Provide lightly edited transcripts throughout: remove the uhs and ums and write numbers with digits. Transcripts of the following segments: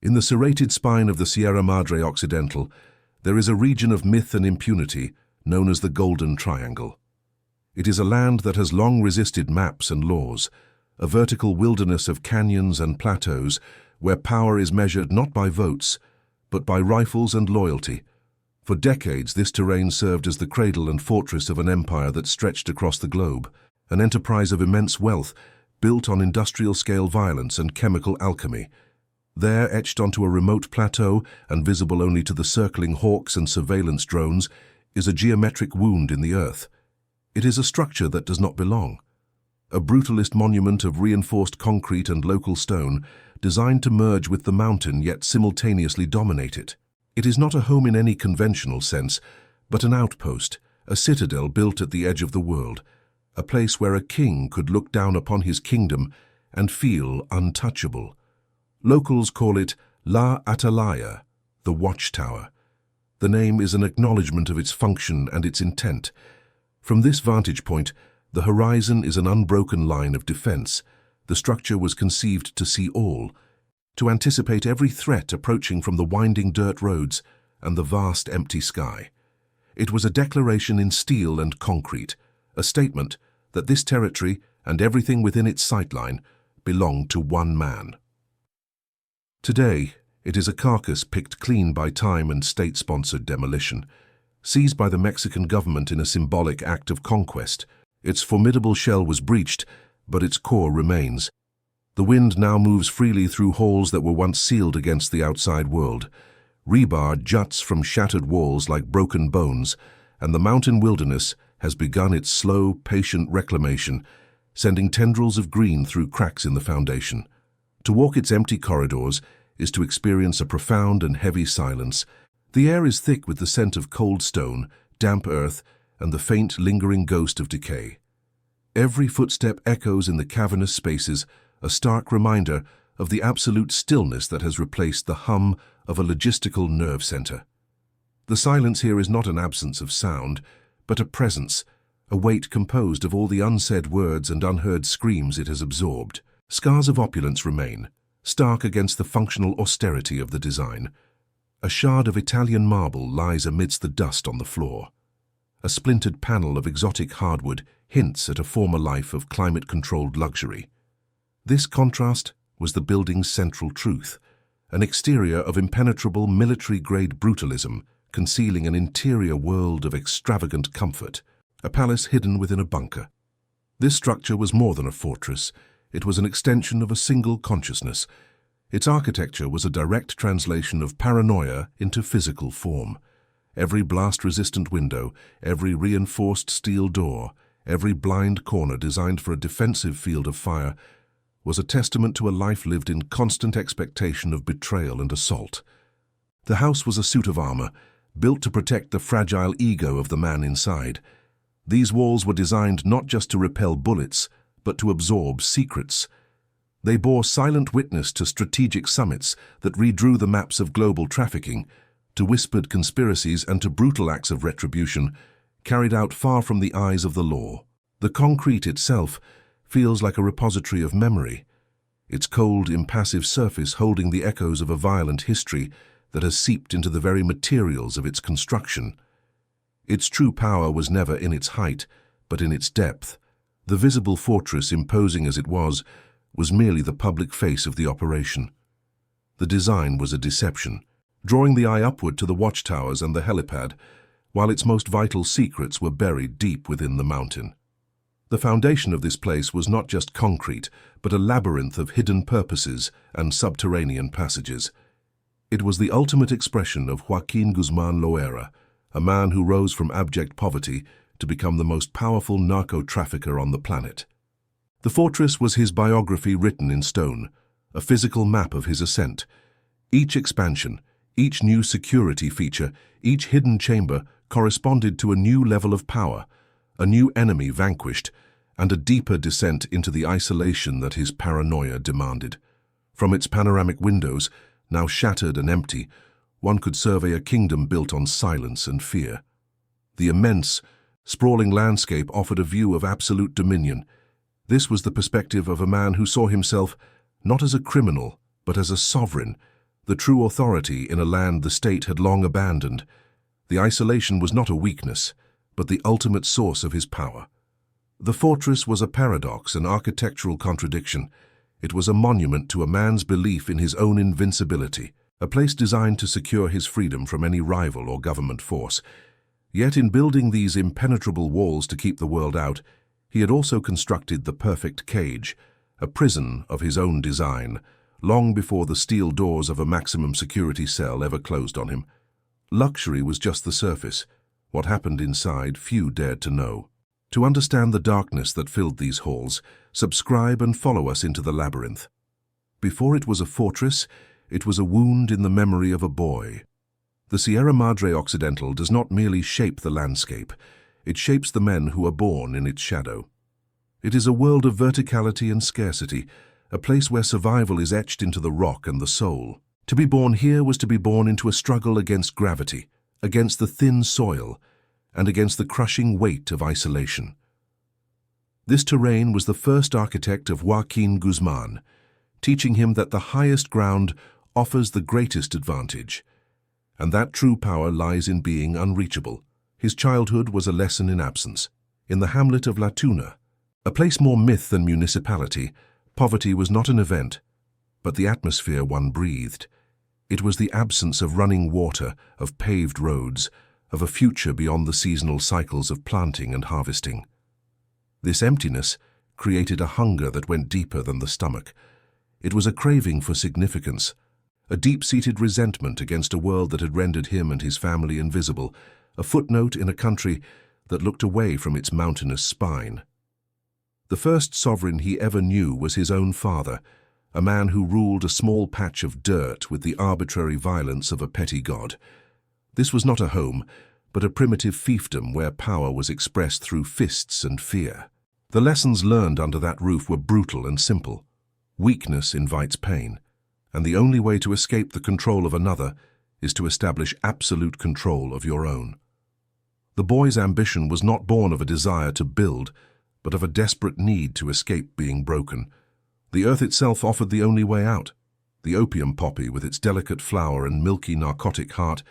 In the serrated spine of the Sierra Madre Occidental, there is a region of myth and impunity known as the Golden Triangle. It is a land that has long resisted maps and laws, a vertical wilderness of canyons and plateaus where power is measured not by votes, but by rifles and loyalty. For decades, this terrain served as the cradle and fortress of an empire that stretched across the globe, an enterprise of immense wealth built on industrial-scale violence and chemical alchemy. There, etched onto a remote plateau and visible only to the circling hawks and surveillance drones, is a geometric wound in the earth. It is a structure that does not belong. A brutalist monument of reinforced concrete and local stone, designed to merge with the mountain yet simultaneously dominate it. It is not a home in any conventional sense, but an outpost, a citadel built at the edge of the world, a place where a king could look down upon his kingdom and feel untouchable. Locals call it La Atalaya, the Watchtower. The name is an acknowledgement of its function and its intent. From this vantage point, the horizon is an unbroken line of defense. The structure was conceived to see all, to anticipate every threat approaching from the winding dirt roads and the vast empty sky. It was a declaration in steel and concrete, a statement that this territory and everything within its sightline belonged to one man. Today, it is a carcass picked clean by time and state-sponsored demolition, seized by the Mexican government in a symbolic act of conquest. Its formidable shell was breached, but its core remains. The wind now moves freely through halls that were once sealed against the outside world. Rebar juts from shattered walls like broken bones, and the mountain wilderness has begun its slow, patient reclamation, sending tendrils of green through cracks in the foundation. To walk its empty corridors is to experience a profound and heavy silence. The air is thick with the scent of cold stone, damp earth, and the faint, lingering ghost of decay. Every footstep echoes in the cavernous spaces, a stark reminder of the absolute stillness that has replaced the hum of a logistical nerve center. The silence here is not an absence of sound, but a presence, a weight composed of all the unsaid words and unheard screams it has absorbed. Scars of opulence remain, stark against the functional austerity of the design. A shard of Italian marble lies amidst the dust on the floor. A splintered panel of exotic hardwood hints at a former life of climate-controlled luxury. This contrast was the building's central truth, an exterior of impenetrable military-grade brutalism concealing an interior world of extravagant comfort, a palace hidden within a bunker. This structure was more than a fortress. It was an extension of a single consciousness. Its architecture was a direct translation of paranoia into physical form. Every blast-resistant window, every reinforced steel door, every blind corner designed for a defensive field of fire was a testament to a life lived in constant expectation of betrayal and assault. The house was a suit of armor, built to protect the fragile ego of the man inside. These walls were designed not just to repel bullets, but to absorb secrets. They bore silent witness to strategic summits that redrew the maps of global trafficking, to whispered conspiracies and to brutal acts of retribution, carried out far from the eyes of the law. The concrete itself feels like a repository of memory, its cold, impassive surface holding the echoes of a violent history that has seeped into the very materials of its construction. Its true power was never in its height, but in its depth. The visible fortress, imposing as it was merely the public face of the operation. The design was a deception, drawing the eye upward to the watchtowers and the helipad, while its most vital secrets were buried deep within the mountain. The foundation of this place was not just concrete, but a labyrinth of hidden purposes and subterranean passages. It was the ultimate expression of Joaquin Guzman Loera, a man who rose from abject poverty to become the most powerful narco-trafficker on the planet. The fortress was his biography written in stone, a physical map of his ascent. Each expansion, each new security feature, each hidden chamber corresponded to a new level of power, a new enemy vanquished, and a deeper descent into the isolation that his paranoia demanded. From its panoramic windows, now shattered and empty, one could survey a kingdom built on silence and fear. The immense, sprawling landscape offered a view of absolute dominion. This was the perspective of a man who saw himself not as a criminal, but as a sovereign, the true authority in a land the state had long abandoned. The isolation was not a weakness, but the ultimate source of his power. The fortress was a paradox, an architectural contradiction. It was a monument to a man's belief in his own invincibility, a place designed to secure his freedom from any rival or government force. Yet in building these impenetrable walls to keep the world out, he had also constructed the perfect cage, a prison of his own design, long before the steel doors of a maximum security cell ever closed on him. Luxury was just the surface. What happened inside, few dared to know. To understand the darkness that filled these halls, subscribe and follow us into the labyrinth. Before it was a fortress, it was a wound in the memory of a boy. The Sierra Madre Occidental does not merely shape the landscape, it shapes the men who are born in its shadow. It is a world of verticality and scarcity, a place where survival is etched into the rock and the soul. To be born here was to be born into a struggle against gravity, against the thin soil, and against the crushing weight of isolation. This terrain was the first architect of Joaquin Guzman, teaching him that the highest ground offers the greatest advantage, and that true power lies in being unreachable. His childhood was a lesson in absence. In the hamlet of La Tuna, a place more myth than municipality, poverty was not an event, but the atmosphere one breathed. It was the absence of running water, of paved roads, of a future beyond the seasonal cycles of planting and harvesting. This emptiness created a hunger that went deeper than the stomach. It was a craving for significance, a deep-seated resentment against a world that had rendered him and his family invisible, a footnote in a country that looked away from its mountainous spine. The first sovereign he ever knew was his own father, a man who ruled a small patch of dirt with the arbitrary violence of a petty god. This was not a home, but a primitive fiefdom where power was expressed through fists and fear. The lessons learned under that roof were brutal and simple. Weakness invites pain, and the only way to escape the control of another is to establish absolute control of your own. The boy's ambition was not born of a desire to build, but of a desperate need to escape being broken. The earth itself offered the only way out. The opium poppy, with its delicate flower and milky narcotic heart,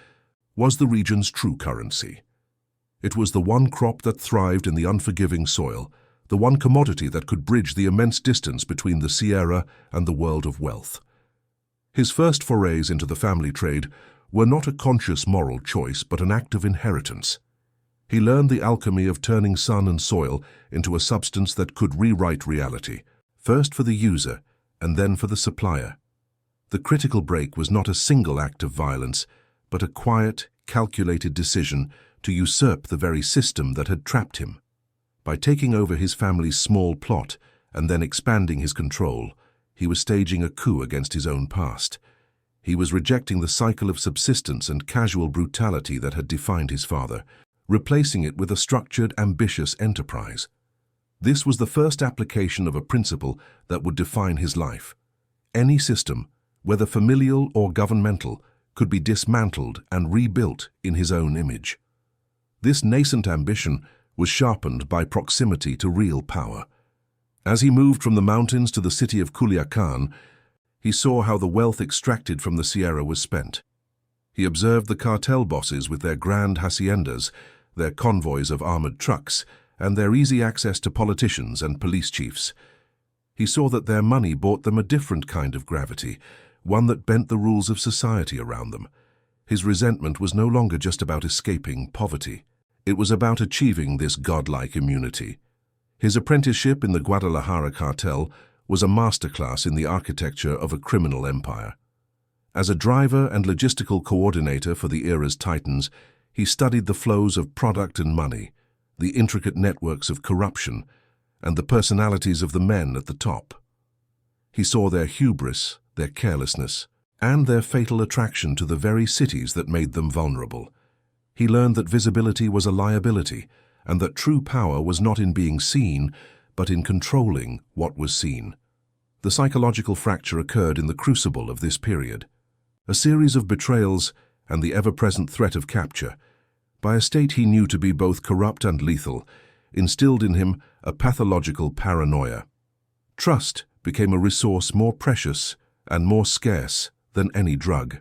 was the region's true currency. It was the one crop that thrived in the unforgiving soil, the one commodity that could bridge the immense distance between the Sierra and the world of wealth. His first forays into the family trade were not a conscious moral choice, but an act of inheritance. He learned the alchemy of turning sun and soil into a substance that could rewrite reality, first for the user and then for the supplier. The critical break was not a single act of violence, but a quiet, calculated decision to usurp the very system that had trapped him. By taking over his family's small plot and then expanding his control, he was staging a coup against his own past. He was rejecting the cycle of subsistence and casual brutality that had defined his father, replacing it with a structured, ambitious enterprise. This was the first application of a principle that would define his life. Any system, whether familial or governmental, could be dismantled and rebuilt in his own image. This nascent ambition was sharpened by proximity to real power. As he moved from the mountains to the city of Culiacan, he saw how the wealth extracted from the Sierra was spent. He observed the cartel bosses with their grand haciendas, their convoys of armored trucks, and their easy access to politicians and police chiefs. He saw that their money bought them a different kind of gravity, one that bent the rules of society around them. His resentment was no longer just about escaping poverty. It was about achieving this godlike immunity. His apprenticeship in the Guadalajara cartel was a masterclass in the architecture of a criminal empire. As a driver and logistical coordinator for the era's titans, he studied the flows of product and money, the intricate networks of corruption, and the personalities of the men at the top. He saw their hubris, their carelessness, and their fatal attraction to the very cities that made them vulnerable. He learned that visibility was a liability, and that true power was not in being seen, but in controlling what was seen. The psychological fracture occurred in the crucible of this period. A series of betrayals and the ever-present threat of capture, by a state he knew to be both corrupt and lethal, instilled in him a pathological paranoia. Trust became a resource more precious and more scarce than any drug.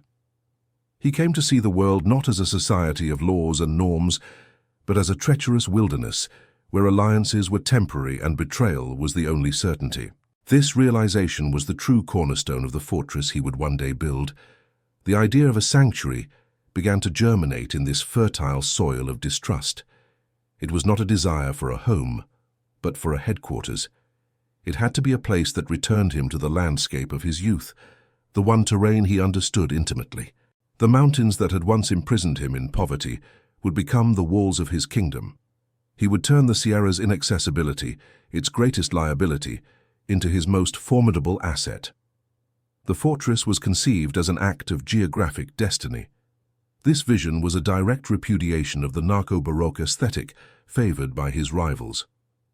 He came to see the world not as a society of laws and norms, but as a treacherous wilderness where alliances were temporary and betrayal was the only certainty. This realization was the true cornerstone of the fortress he would one day build. The idea of a sanctuary began to germinate in this fertile soil of distrust. It was not a desire for a home, but for a headquarters. It had to be a place that returned him to the landscape of his youth, the one terrain he understood intimately. The mountains that had once imprisoned him in poverty would become the walls of his kingdom. He would turn the Sierra's inaccessibility, its greatest liability, into his most formidable asset. The fortress was conceived as an act of geographic destiny. This vision was a direct repudiation of the narco-Baroque aesthetic favored by his rivals.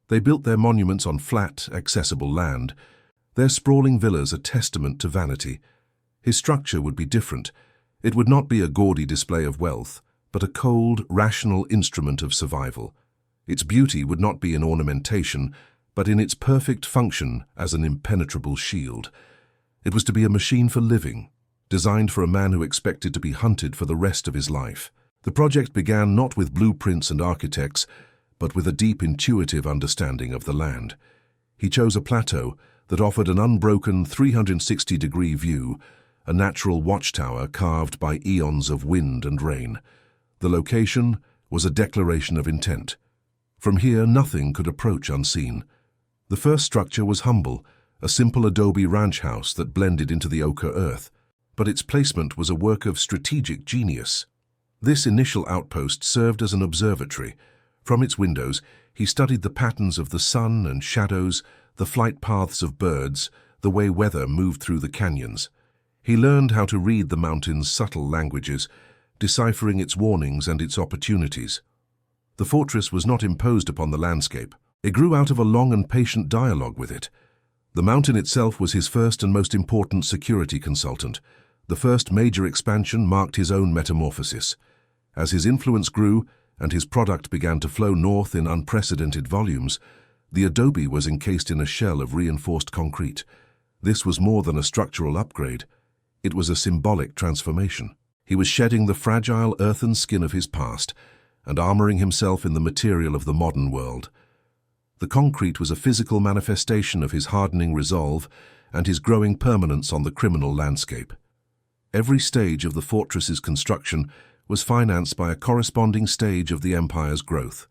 They built their monuments on flat, accessible land, their sprawling villas a testament to vanity. His structure would be different. It would not be a gaudy display of wealth, but a cold, rational instrument of survival. Its beauty would not be in ornamentation, but in its perfect function as an impenetrable shield. It was to be a machine for living, designed for a man who expected to be hunted for the rest of his life. The project began not with blueprints and architects, but with a deep intuitive understanding of the land. He chose a plateau that offered an unbroken 360-degree view, a natural watchtower carved by eons of wind and rain. The location was a declaration of intent. From here, nothing could approach unseen. The first structure was humble, a simple adobe ranch house that blended into the ochre earth, but its placement was a work of strategic genius. This initial outpost served as an observatory. From its windows, he studied the patterns of the sun and shadows, the flight paths of birds, the way weather moved through the canyons. He learned how to read the mountain's subtle languages, deciphering its warnings and its opportunities. The fortress was not imposed upon the landscape. It grew out of a long and patient dialogue with it. The mountain itself was his first and most important security consultant. The first major expansion marked his own metamorphosis. As his influence grew and his product began to flow north in unprecedented volumes, the adobe was encased in a shell of reinforced concrete. This was more than a structural upgrade. It was a symbolic transformation. He was shedding the fragile earthen skin of his past and armoring himself in the material of the modern world. The concrete was a physical manifestation of his hardening resolve and his growing permanence on the criminal landscape. Every stage of the fortress's construction was financed by a corresponding stage of the empire's growth.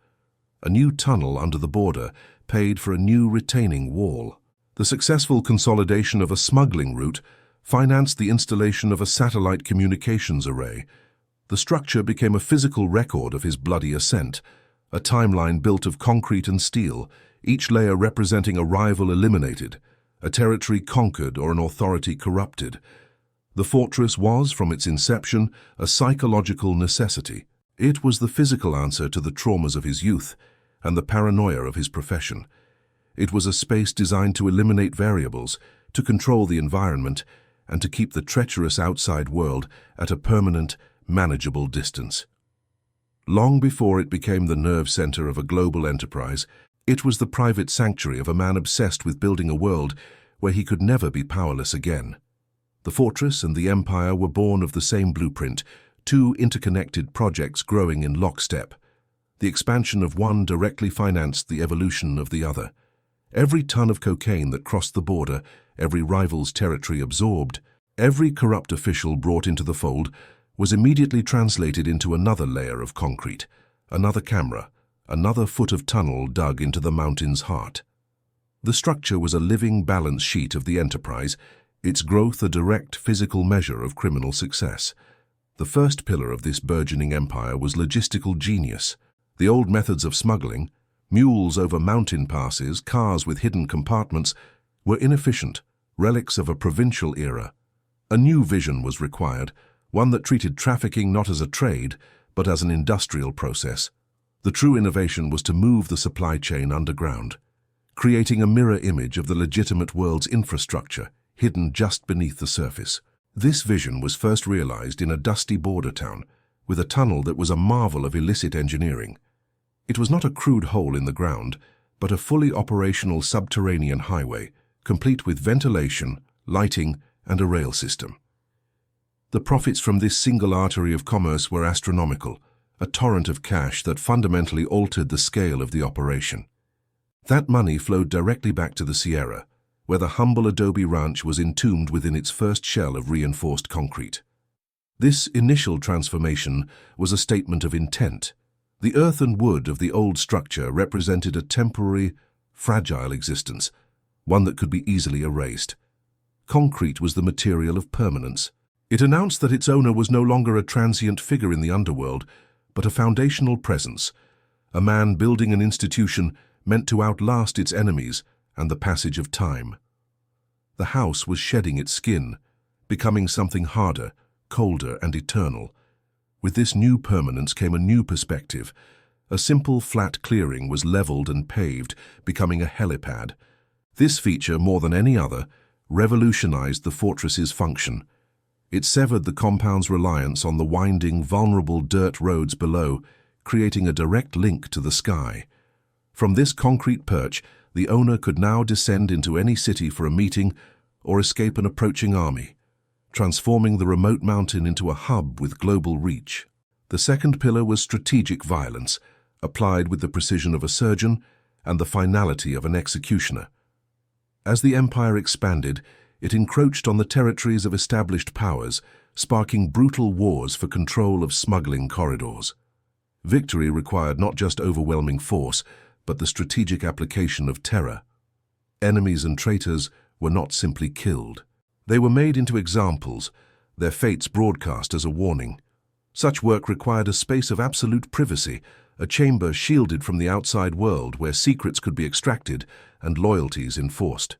A new tunnel under the border paid for a new retaining wall. The successful consolidation of a smuggling route financed the installation of a satellite communications array. The structure became a physical record of his bloody ascent, a timeline built of concrete and steel, each layer representing a rival eliminated, a territory conquered or an authority corrupted. The fortress was, from its inception, a psychological necessity. It was the physical answer to the traumas of his youth and the paranoia of his profession. It was a space designed to eliminate variables, to control the environment, and to keep the treacherous outside world at a permanent, manageable distance. Long before it became the nerve center of a global enterprise, it was the private sanctuary of a man obsessed with building a world where he could never be powerless again. The fortress and the empire were born of the same blueprint, two interconnected projects growing in lockstep. The expansion of one directly financed the evolution of the other. Every ton of cocaine that crossed the border, every rival's territory absorbed, every corrupt official brought into the fold was immediately translated into another layer of concrete, another camera, another foot of tunnel dug into the mountain's heart. The structure was a living balance sheet of the enterprise, its growth a direct physical measure of criminal success. The first pillar of this burgeoning empire was logistical genius. The old methods of smuggling, mules over mountain passes, cars with hidden compartments, were inefficient, relics of a provincial era. A new vision was required, one that treated trafficking not as a trade, but as an industrial process. The true innovation was to move the supply chain underground, creating a mirror image of the legitimate world's infrastructure, hidden just beneath the surface. This vision was first realized in a dusty border town, with a tunnel that was a marvel of illicit engineering. It was not a crude hole in the ground, but a fully operational subterranean highway, complete with ventilation, lighting, and a rail system. The profits from this single artery of commerce were astronomical, a torrent of cash that fundamentally altered the scale of the operation. That money flowed directly back to the Sierra, where the humble adobe ranch was entombed within its first shell of reinforced concrete. This initial transformation was a statement of intent. The earth and wood of the old structure represented a temporary, fragile existence, one that could be easily erased. Concrete was the material of permanence. It announced that its owner was no longer a transient figure in the underworld, but a foundational presence, a man building an institution meant to outlast its enemies and the passage of time. The house was shedding its skin, becoming something harder, colder, and eternal. With this new permanence came a new perspective. A simple flat clearing was leveled and paved, becoming a helipad. This feature, more than any other, revolutionized the fortress's function. It severed the compound's reliance on the winding, vulnerable dirt roads below, creating a direct link to the sky. From this concrete perch, the owner could now descend into any city for a meeting or escape an approaching army, transforming the remote mountain into a hub with global reach. The second pillar was strategic violence, applied with the precision of a surgeon and the finality of an executioner. As the empire expanded, it encroached on the territories of established powers, sparking brutal wars for control of smuggling corridors. Victory required not just overwhelming force, but the strategic application of terror. Enemies and traitors were not simply killed. They were made into examples, their fates broadcast as a warning. Such work required a space of absolute privacy, a chamber shielded from the outside world where secrets could be extracted and loyalties enforced.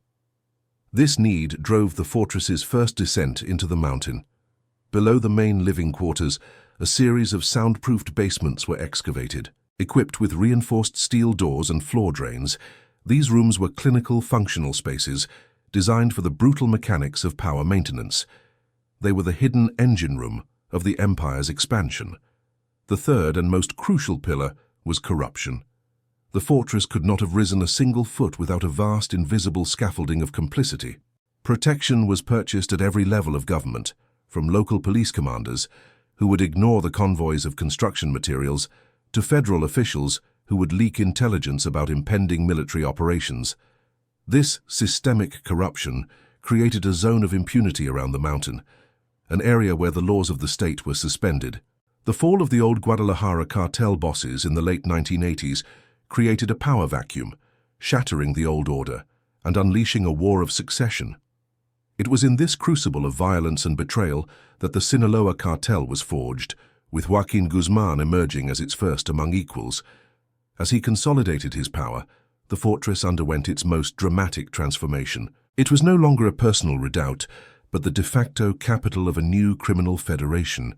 This need drove the fortress's first descent into the mountain. Below the main living quarters, a series of soundproofed basements were excavated. Equipped with reinforced steel doors and floor drains, these rooms were clinical, functional spaces designed for the brutal mechanics of power maintenance. They were the hidden engine room of the empire's expansion. The third and most crucial pillar was corruption. The fortress could not have risen a single foot without a vast, invisible scaffolding of complicity. Protection was purchased at every level of government, from local police commanders, who would ignore the convoys of construction materials, to federal officials who would leak intelligence about impending military operations. This systemic corruption created a zone of impunity around the mountain, an area where the laws of the state were suspended. The fall of the old Guadalajara cartel bosses in the late 1980s created a power vacuum, shattering the old order and unleashing a war of succession. It was in this crucible of violence and betrayal that the Sinaloa cartel was forged, with Joaquin Guzman emerging as its first among equals. As he consolidated his power, the fortress underwent its most dramatic transformation. It was no longer a personal redoubt, but the de facto capital of a new criminal federation.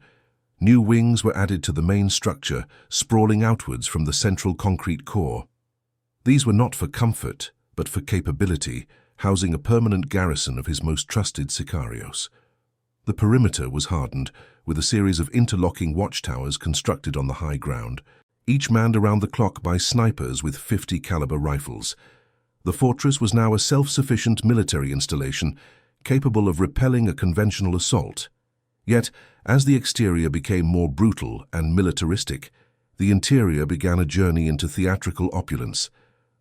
New wings were added to the main structure, sprawling outwards from the central concrete core. These were not for comfort, but for capability, housing a permanent garrison of his most trusted sicarios. The perimeter was hardened, with a series of interlocking watchtowers constructed on the high ground, each manned around the clock by snipers with 50-caliber rifles. The fortress was now a self-sufficient military installation, capable of repelling a conventional assault. Yet, as the exterior became more brutal and militaristic, the interior began a journey into theatrical opulence.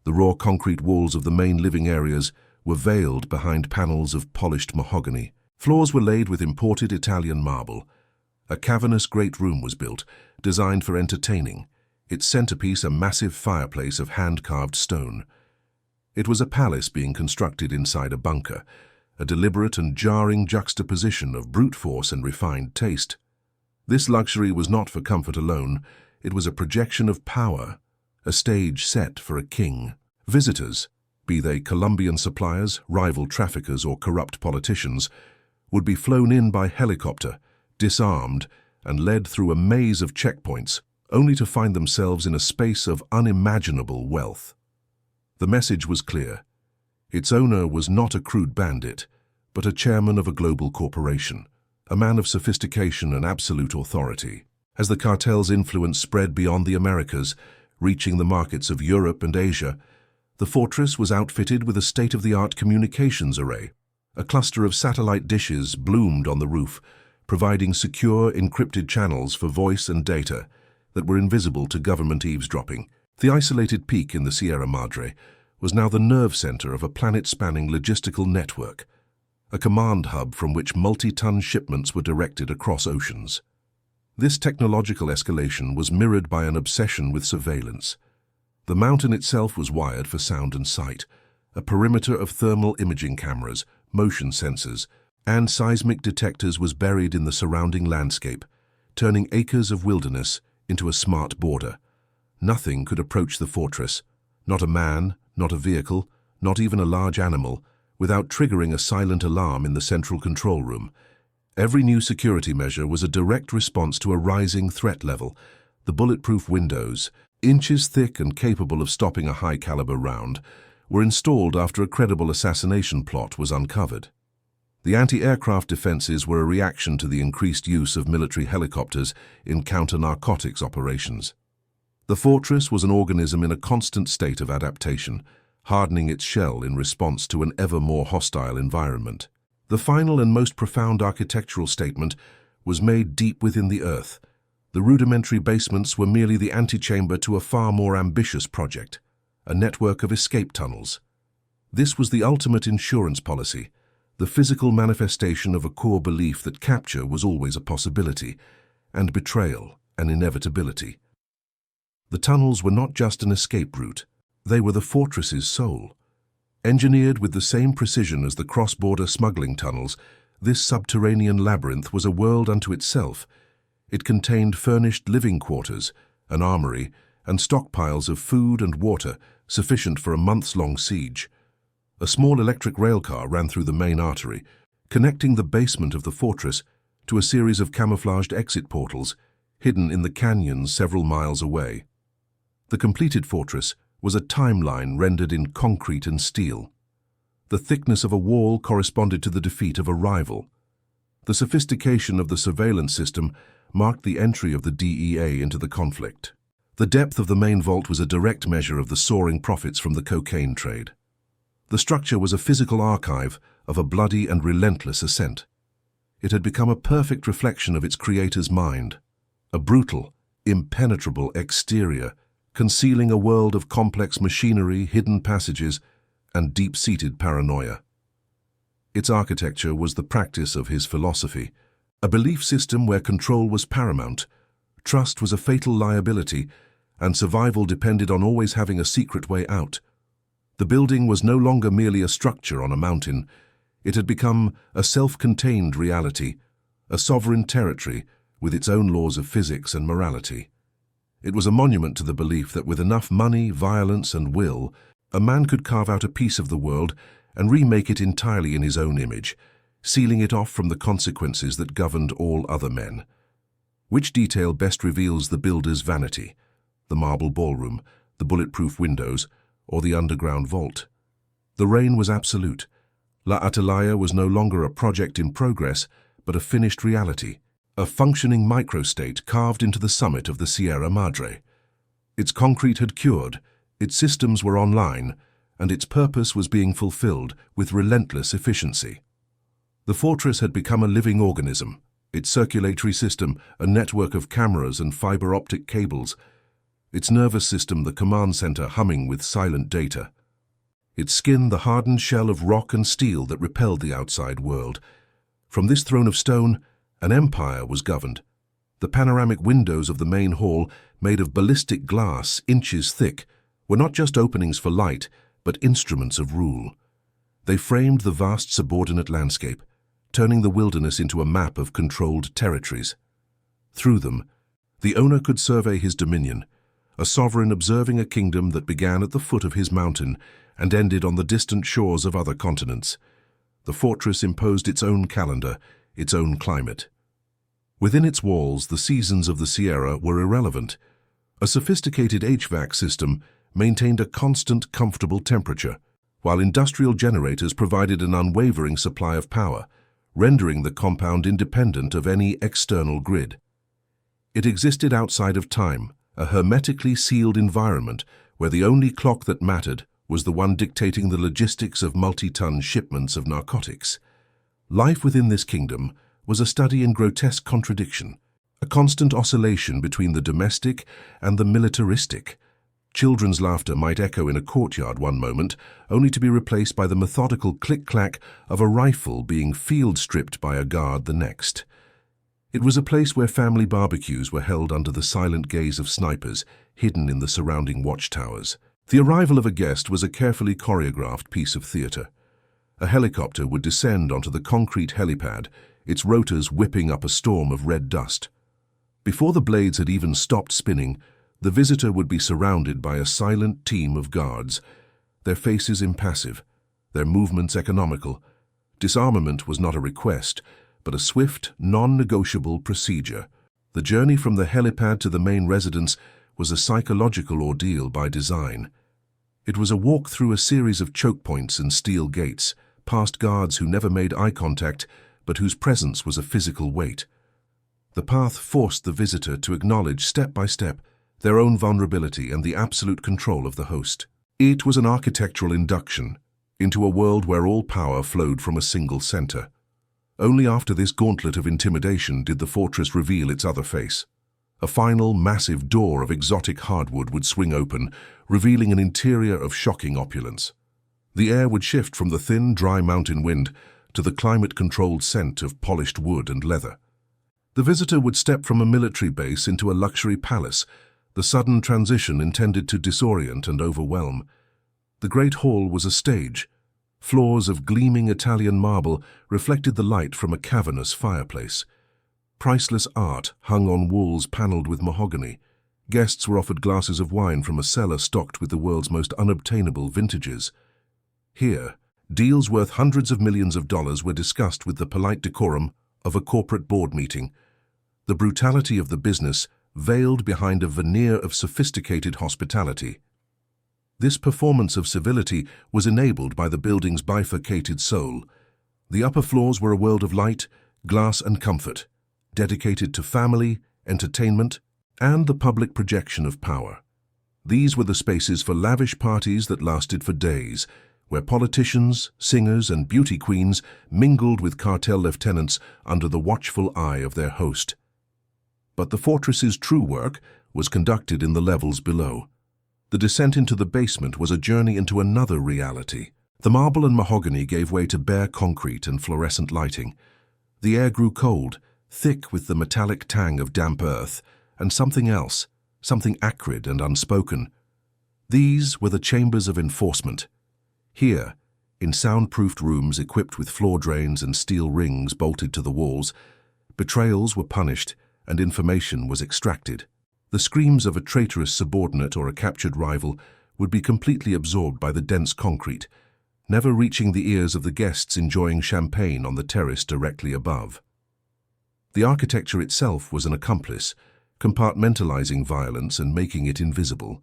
The raw concrete walls of the main living areas were veiled behind panels of polished mahogany. Floors were laid with imported Italian marble. A cavernous great room was built, designed for entertaining, its centerpiece a massive fireplace of hand-carved stone. It was a palace being constructed inside a bunker, a deliberate and jarring juxtaposition of brute force and refined taste. This luxury was not for comfort alone, it was a projection of power, a stage set for a king. Visitors, be they Colombian suppliers, rival traffickers, or corrupt politicians, would be flown in by helicopter, disarmed, and led through a maze of checkpoints, only to find themselves in a space of unimaginable wealth. The message was clear. Its owner was not a crude bandit, but a chairman of a global corporation, a man of sophistication and absolute authority. As the cartel's influence spread beyond the Americas, reaching the markets of Europe and Asia, the fortress was outfitted with a state-of-the-art communications array. A cluster of satellite dishes bloomed on the roof, providing secure, encrypted channels for voice and data that were invisible to government eavesdropping. The isolated peak in the Sierra Madre was now the nerve center of a planet-spanning logistical network, a command hub from which multi-ton shipments were directed across oceans. This technological escalation was mirrored by an obsession with surveillance. The mountain itself was wired for sound and sight, a perimeter of thermal imaging cameras, motion sensors, and seismic detectors was buried in the surrounding landscape, turning acres of wilderness into a smart border. Nothing could approach the fortress, not a man, not a vehicle, not even a large animal, without triggering a silent alarm in the central control room. Every new security measure was a direct response to a rising threat level. The bulletproof windows, inches thick and capable of stopping a high-caliber round, were installed after a credible assassination plot was uncovered. The anti-aircraft defenses were a reaction to the increased use of military helicopters in counter-narcotics operations. The fortress was an organism in a constant state of adaptation, hardening its shell in response to an ever more hostile environment. The final and most profound architectural statement was made deep within the earth. The rudimentary basements were merely the antechamber to a far more ambitious project, a network of escape tunnels. This was the ultimate insurance policy, the physical manifestation of a core belief that capture was always a possibility, and betrayal an inevitability. The tunnels were not just an escape route, they were the fortress's soul. Engineered with the same precision as the cross-border smuggling tunnels, this subterranean labyrinth was a world unto itself. It contained furnished living quarters, an armory, and stockpiles of food and water sufficient for a months-long siege. A small electric railcar ran through the main artery, connecting the basement of the fortress to a series of camouflaged exit portals hidden in the canyons several miles away. The completed fortress was a timeline rendered in concrete and steel. The thickness of a wall corresponded to the defeat of a rival. The sophistication of the surveillance system marked the entry of the DEA into the conflict. The depth of the main vault was a direct measure of the soaring profits from the cocaine trade. The structure was a physical archive of a bloody and relentless ascent. It had become a perfect reflection of its creator's mind, a brutal, impenetrable exterior, concealing a world of complex machinery, hidden passages, and deep-seated paranoia. Its architecture was the practice of his philosophy, a belief system where control was paramount, trust was a fatal liability, and survival depended on always having a secret way out. The building was no longer merely a structure on a mountain. It had become a self-contained reality, a sovereign territory with its own laws of physics and morality. It was a monument to the belief that with enough money, violence, and will, a man could carve out a piece of the world and remake it entirely in his own image, sealing it off from the consequences that governed all other men. Which detail best reveals the builder's vanity? The marble ballroom, the bulletproof windows, or the underground vault? The reign was absolute. La Atalaya was no longer a project in progress, but a finished reality, a functioning microstate carved into the summit of the Sierra Madre. Its concrete had cured, its systems were online, and its purpose was being fulfilled with relentless efficiency. The fortress had become a living organism, its circulatory system a network of cameras and fiber-optic cables, its nervous system the command center humming with silent data. Its skin the hardened shell of rock and steel that repelled the outside world. From this throne of stone, an empire was governed. The panoramic windows of the main hall, made of ballistic glass inches thick, were not just openings for light, but instruments of rule. They framed the vast subordinate landscape, turning the wilderness into a map of controlled territories. Through them, the owner could survey his dominion, a sovereign observing a kingdom that began at the foot of his mountain and ended on the distant shores of other continents. The fortress imposed its own calendar, its own climate. Within its walls, the seasons of the Sierra were irrelevant. A sophisticated HVAC system maintained a constant, comfortable temperature, while industrial generators provided an unwavering supply of power, rendering the compound independent of any external grid. It existed outside of time, a hermetically sealed environment where the only clock that mattered was the one dictating the logistics of multi-ton shipments of narcotics. Life within this kingdom was a study in grotesque contradiction, a constant oscillation between the domestic and the militaristic. Children's laughter might echo in a courtyard one moment, only to be replaced by the methodical click-clack of a rifle being field-stripped by a guard the next. It was a place where family barbecues were held under the silent gaze of snipers, hidden in the surrounding watchtowers. The arrival of a guest was a carefully choreographed piece of theater. A helicopter would descend onto the concrete helipad, its rotors whipping up a storm of red dust. Before the blades had even stopped spinning, the visitor would be surrounded by a silent team of guards, their faces impassive, their movements economical. Disarmament was not a request, but a swift, non-negotiable procedure. The journey from the helipad to the main residence was a psychological ordeal by design. It was a walk through a series of choke points and steel gates, past guards who never made eye contact, but whose presence was a physical weight. The path forced the visitor to acknowledge step by step their own vulnerability and the absolute control of the host. It was an architectural induction into a world where all power flowed from a single center. Only after this gauntlet of intimidation did the fortress reveal its other face. A final, massive door of exotic hardwood would swing open, revealing an interior of shocking opulence. The air would shift from the thin, dry mountain wind to the climate-controlled scent of polished wood and leather. The visitor would step from a military base into a luxury palace, the sudden transition intended to disorient and overwhelm. The great hall was a stage. Floors of gleaming Italian marble reflected the light from a cavernous fireplace. Priceless art hung on walls paneled with mahogany. Guests were offered glasses of wine from a cellar stocked with the world's most unobtainable vintages. Here, deals worth hundreds of millions of dollars were discussed with the polite decorum of a corporate board meeting. The brutality of the business veiled behind a veneer of sophisticated hospitality. This performance of civility was enabled by the building's bifurcated soul. The upper floors were a world of light, glass and comfort, dedicated to family, entertainment, and the public projection of power. These were the spaces for lavish parties that lasted for days, where politicians, singers, and beauty queens mingled with cartel lieutenants under the watchful eye of their host. But the fortress's true work was conducted in the levels below. The descent into the basement was a journey into another reality. The marble and mahogany gave way to bare concrete and fluorescent lighting. The air grew cold, thick with the metallic tang of damp earth, and something else, something acrid and unspoken. These were the chambers of enforcement. Here, in soundproofed rooms equipped with floor drains and steel rings bolted to the walls, betrayals were punished and information was extracted. The screams of a traitorous subordinate or a captured rival would be completely absorbed by the dense concrete, never reaching the ears of the guests enjoying champagne on the terrace directly above. The architecture itself was an accomplice, compartmentalizing violence and making it invisible.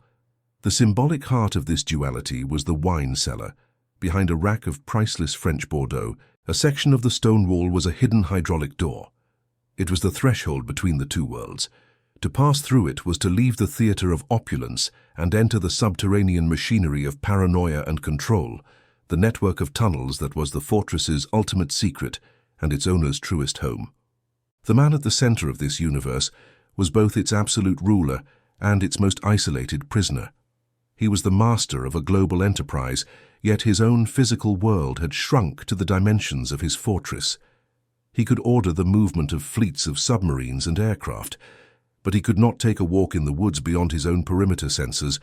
The symbolic heart of this duality was the wine cellar. Behind a rack of priceless French Bordeaux, a section of the stone wall was a hidden hydraulic door. It was the threshold between the two worlds. To pass through it was to leave the theater of opulence and enter the subterranean machinery of paranoia and control, the network of tunnels that was the fortress's ultimate secret and its owner's truest home. The man at the center of this universe was both its absolute ruler and its most isolated prisoner. He was the master of a global enterprise, yet his own physical world had shrunk to the dimensions of his fortress. He could order the movement of fleets of submarines and aircraft, but he could not take a walk in the woods beyond his own perimeter sensors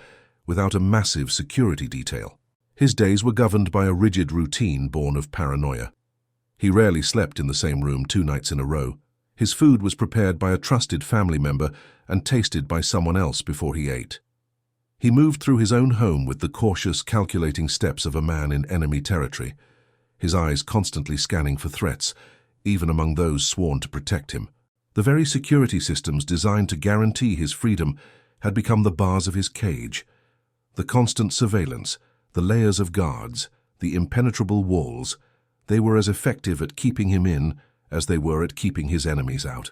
without a massive security detail. His days were governed by a rigid routine born of paranoia. He rarely slept in the same room 2 nights in a row. His food was prepared by a trusted family member and tasted by someone else before he ate. He moved through his own home with the cautious, calculating steps of a man in enemy territory, his eyes constantly scanning for threats, even among those sworn to protect him. The very security systems designed to guarantee his freedom had become the bars of his cage. The constant surveillance, the layers of guards, the impenetrable walls, they were as effective at keeping him in as they were at keeping his enemies out.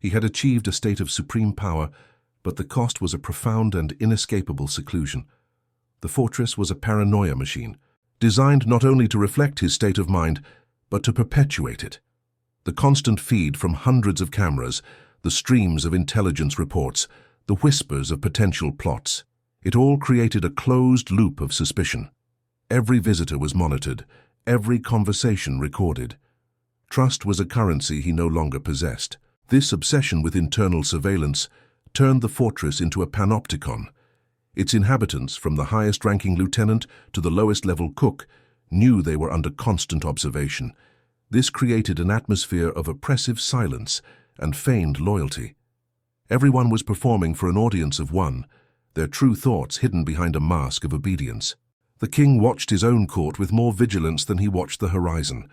He had achieved a state of supreme power, but the cost was a profound and inescapable seclusion. The fortress was a paranoia machine, designed not only to reflect his state of mind, but to perpetuate it. The constant feed from hundreds of cameras, the streams of intelligence reports, the whispers of potential plots, it all created a closed loop of suspicion. Every visitor was monitored, every conversation recorded. Trust was a currency he no longer possessed. This obsession with internal surveillance turned the fortress into a panopticon. Its inhabitants, from the highest-ranking lieutenant to the lowest-level cook, knew they were under constant observation. This created an atmosphere of oppressive silence and feigned loyalty. Everyone was performing for an audience of one, their true thoughts hidden behind a mask of obedience. The king watched his own court with more vigilance than he watched the horizon.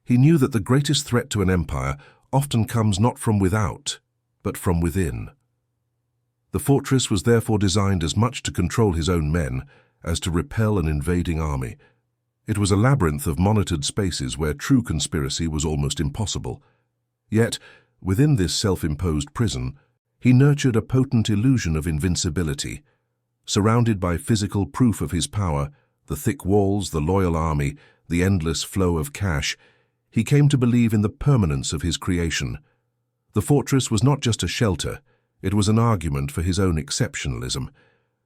He knew that the greatest threat to an empire often comes not from without, but from within. The fortress was therefore designed as much to control his own men as to repel an invading army. It was a labyrinth of monitored spaces where true conspiracy was almost impossible. Yet, within this self-imposed prison, he nurtured a potent illusion of invincibility. Surrounded by physical proof of his power, the thick walls, the loyal army, the endless flow of cash, he came to believe in the permanence of his creation. The fortress was not just a shelter, it was an argument for his own exceptionalism,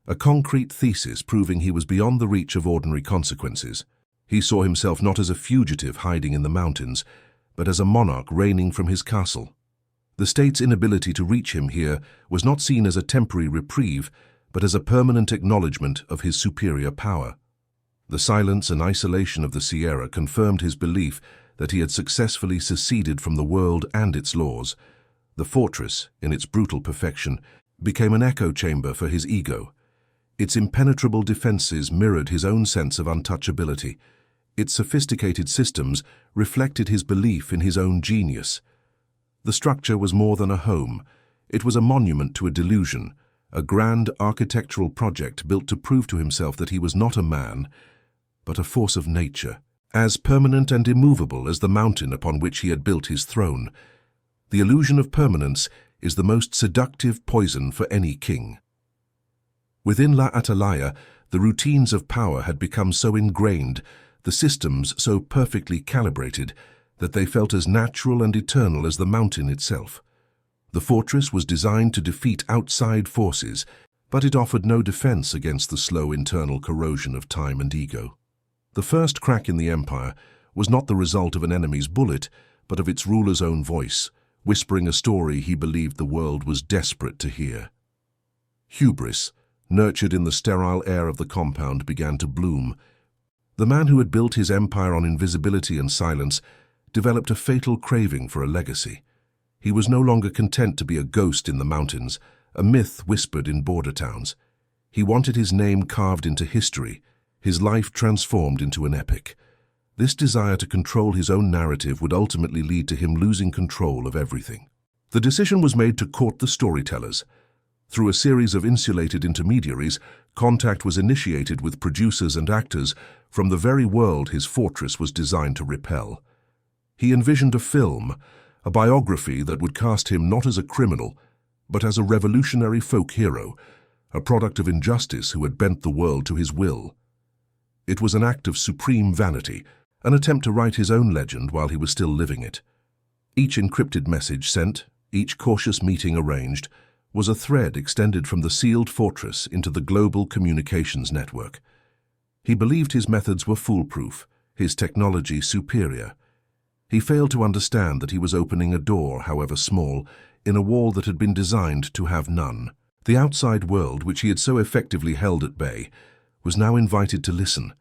a concrete thesis proving he was beyond the reach of ordinary consequences. He saw himself not as a fugitive hiding in the mountains, but as a monarch reigning from his castle. The state's inability to reach him here was not seen as a temporary reprieve, but as a permanent acknowledgement of his superior power. The silence and isolation of the Sierra confirmed his belief that he had successfully seceded from the world and its laws. The fortress, in its brutal perfection, became an echo chamber for his ego. Its impenetrable defenses mirrored his own sense of untouchability. Its sophisticated systems reflected his belief in his own genius. The structure was more than a home. It was a monument to a delusion, a grand architectural project built to prove to himself that he was not a man, but a force of nature, as permanent and immovable as the mountain upon which he had built his throne. The illusion of permanence is the most seductive poison for any king. Within La Atalaya, the routines of power had become so ingrained, the systems so perfectly calibrated, that they felt as natural and eternal as the mountain itself. The fortress was designed to defeat outside forces, but it offered no defense against the slow internal corrosion of time and ego. The first crack in the empire was not the result of an enemy's bullet, but of its ruler's own voice, whispering a story he believed the world was desperate to hear. Hubris, nurtured in the sterile air of the compound, began to bloom. The man who had built his empire on invisibility and silence developed a fatal craving for a legacy. He was no longer content to be a ghost in the mountains, a myth whispered in border towns. He wanted his name carved into history, his life transformed into an epic. This desire to control his own narrative would ultimately lead to him losing control of everything. The decision was made to court the storytellers. Through a series of insulated intermediaries, contact was initiated with producers and actors from the very world his fortress was designed to repel. He envisioned a film, a biography that would cast him not as a criminal, but as a revolutionary folk hero, a product of injustice who had bent the world to his will. It was an act of supreme vanity, an attempt to write his own legend while he was still living it. Each encrypted message sent, each cautious meeting arranged, was a thread extended from the sealed fortress into the global communications network. He believed his methods were foolproof, his technology superior. He failed to understand that he was opening a door, however small, in a wall that had been designed to have none. The outside world, which he had so effectively held at bay, was now invited to listen.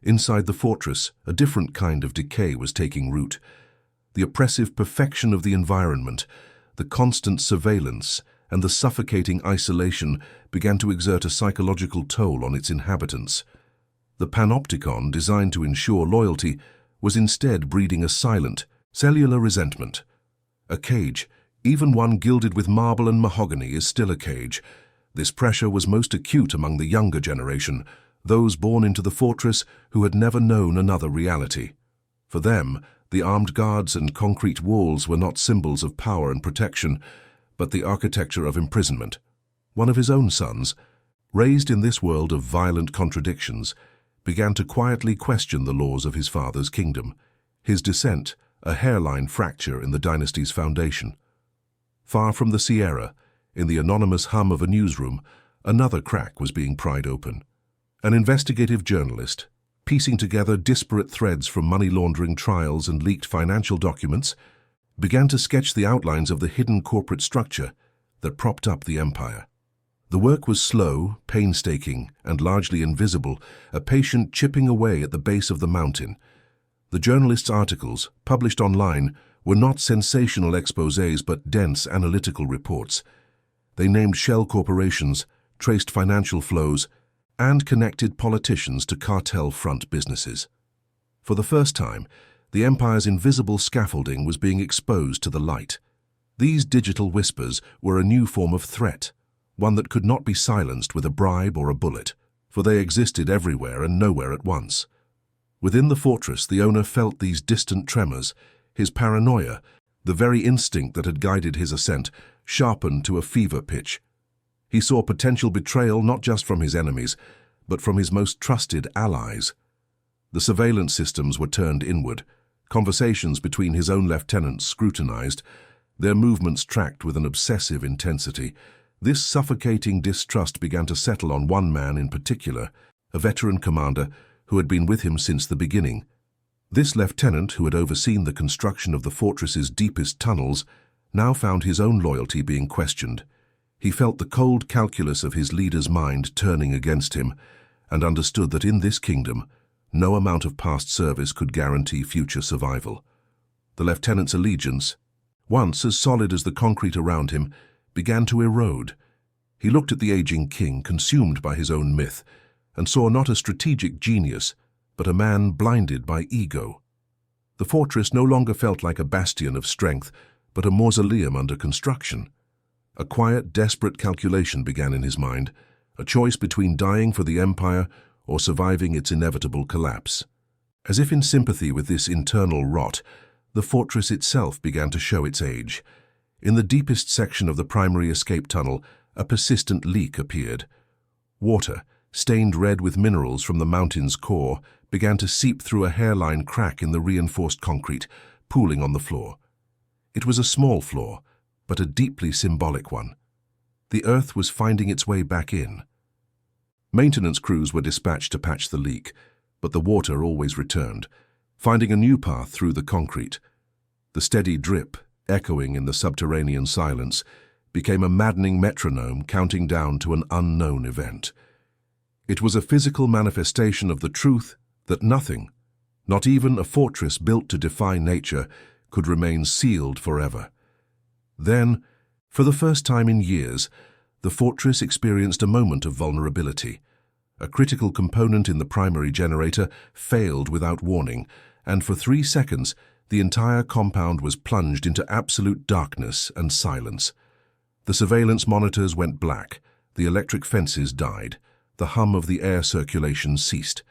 Inside the fortress, a different kind of decay was taking root. The oppressive perfection of the environment, the constant surveillance, and the suffocating isolation began to exert a psychological toll on its inhabitants. The panopticon, designed to ensure loyalty, was instead breeding a silent, cellular resentment. A cage, even one gilded with marble and mahogany, is still a cage. This pressure was most acute among the younger generation, those born into the fortress who had never known another reality. For them, the armed guards and concrete walls were not symbols of power and protection, but the architecture of imprisonment. One of his own sons, raised in this world of violent contradictions, began to quietly question the laws of his father's kingdom. His dissent, a hairline fracture in the dynasty's foundation. Far from the Sierra, in the anonymous hum of a newsroom, another crack was being pried open. An investigative journalist, piecing together disparate threads from money laundering trials and leaked financial documents, began to sketch the outlines of the hidden corporate structure that propped up the empire. The work was slow, painstaking, and largely invisible, a patient chipping away at the base of the mountain. The journalist's articles, published online, were not sensational exposés but dense analytical reports. They named shell corporations, traced financial flows, and connected politicians to cartel-front businesses. For the first time, the empire's invisible scaffolding was being exposed to the light. These digital whispers were a new form of threat, one that could not be silenced with a bribe or a bullet, for they existed everywhere and nowhere at once. Within the fortress, the owner felt these distant tremors, his paranoia, the very instinct that had guided his ascent, sharpened to a fever pitch. He saw potential betrayal not just from his enemies, but from his most trusted allies. The surveillance systems were turned inward, conversations between his own lieutenants scrutinized, their movements tracked with an obsessive intensity. This suffocating distrust began to settle on one man in particular, a veteran commander who had been with him since the beginning. This lieutenant, who had overseen the construction of the fortress's deepest tunnels, now found his own loyalty being questioned. He felt the cold calculus of his leader's mind turning against him, and understood that in this kingdom, no amount of past service could guarantee future survival. The lieutenant's allegiance, once as solid as the concrete around him, began to erode. He looked at the aging king, consumed by his own myth, and saw not a strategic genius, but a man blinded by ego. The fortress no longer felt like a bastion of strength, but a mausoleum under construction. A quiet, desperate calculation began in his mind, a choice between dying for the empire or surviving its inevitable collapse. As if in sympathy with this internal rot, the fortress itself began to show its age. In the deepest section of the primary escape tunnel, a persistent leak appeared. Water, stained red with minerals from the mountain's core, began to seep through a hairline crack in the reinforced concrete, pooling on the floor. It was a small flaw, but a deeply symbolic one. The earth was finding its way back in. Maintenance crews were dispatched to patch the leak, but the water always returned, finding a new path through the concrete. The steady drip, echoing in the subterranean silence, became a maddening metronome counting down to an unknown event. It was a physical manifestation of the truth that nothing, not even a fortress built to defy nature, could remain sealed forever. Then, for the first time in years, the fortress experienced a moment of vulnerability. A critical component in the primary generator failed without warning, and for 3 seconds, the entire compound was plunged into absolute darkness and silence. The surveillance monitors went black, the electric fences died, the hum of the air circulation ceased.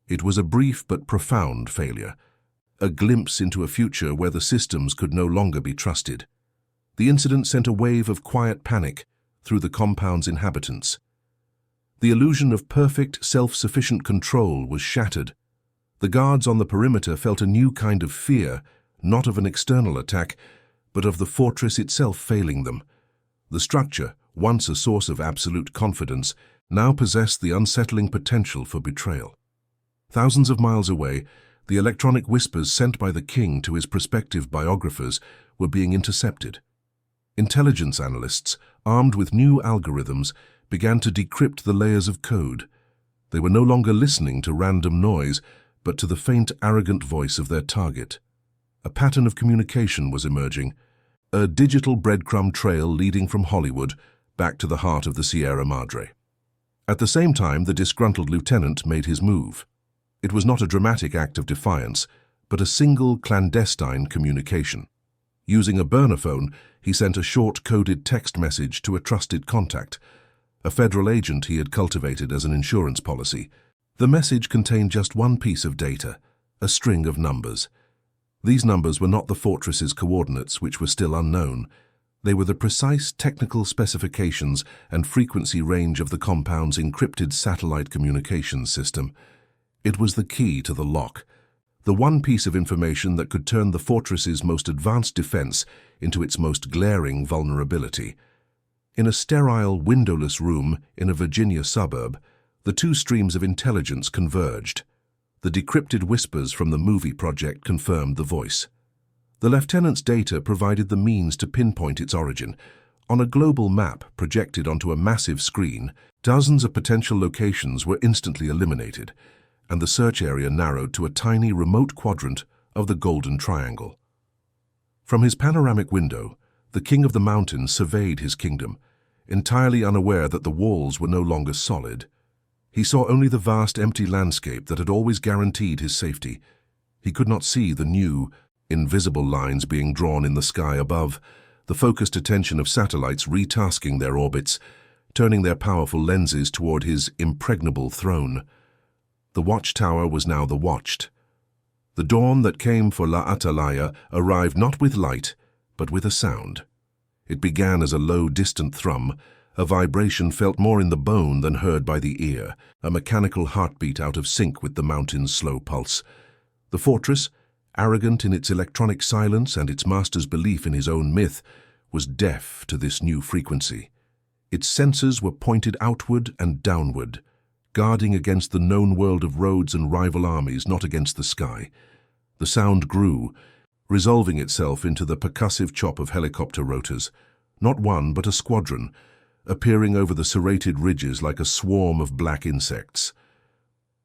It was a brief but profound failure, a glimpse into a future where the systems could no longer be trusted. The incident sent a wave of quiet panic through the compound's inhabitants. The illusion of perfect, self-sufficient control was shattered. The guards on the perimeter felt a new kind of fear, not of an external attack, but of the fortress itself failing them. The structure, once a source of absolute confidence, now possessed the unsettling potential for betrayal. Thousands of miles away, the electronic whispers sent by the king to his prospective biographers were being intercepted. Intelligence analysts, armed with new algorithms, began to decrypt the layers of code. They were no longer listening to random noise, but to the faint, arrogant voice of their target. A pattern of communication was emerging, a digital breadcrumb trail leading from Hollywood back to the heart of the Sierra Madre. At the same time, the disgruntled lieutenant made his move. It was not a dramatic act of defiance, but a single clandestine communication. Using a burner phone, he sent a short coded text message to a trusted contact, a federal agent he had cultivated as an insurance policy. The message contained just one piece of data, a string of numbers. These numbers were not the fortress's coordinates, which were still unknown. They were the precise technical specifications and frequency range of the compound's encrypted satellite communications system. It was the key to the lock, The one piece of information that could turn the fortress's most advanced defense into its most glaring vulnerability. In a sterile, windowless room in a Virginia suburb, the two streams of intelligence converged. The decrypted whispers from the movie project confirmed the voice. The lieutenant's data provided the means to pinpoint its origin. On a global map projected onto a massive screen, dozens of potential locations were instantly eliminated, and the search area narrowed to a tiny remote quadrant of the Golden Triangle. From his panoramic window, the king of the mountains surveyed his kingdom, entirely unaware that the walls were no longer solid. He saw only the vast empty landscape that had always guaranteed his safety. He could not see the new, invisible lines being drawn in the sky above, the focused attention of satellites retasking their orbits, turning their powerful lenses toward his impregnable throne. The Watchtower was now the watched. The dawn that came for La Atalaya arrived not with light, but with a sound. It began as a low, distant thrum, a vibration felt more in the bone than heard by the ear, a mechanical heartbeat out of sync with the mountain's slow pulse. The fortress, arrogant in its electronic silence and its master's belief in his own myth, was deaf to this new frequency. Its sensors were pointed outward and downward, guarding against the known world of roads and rival armies, not against the sky. The sound grew, resolving itself into the percussive chop of helicopter rotors, not one but a squadron, appearing over the serrated ridges like a swarm of black insects.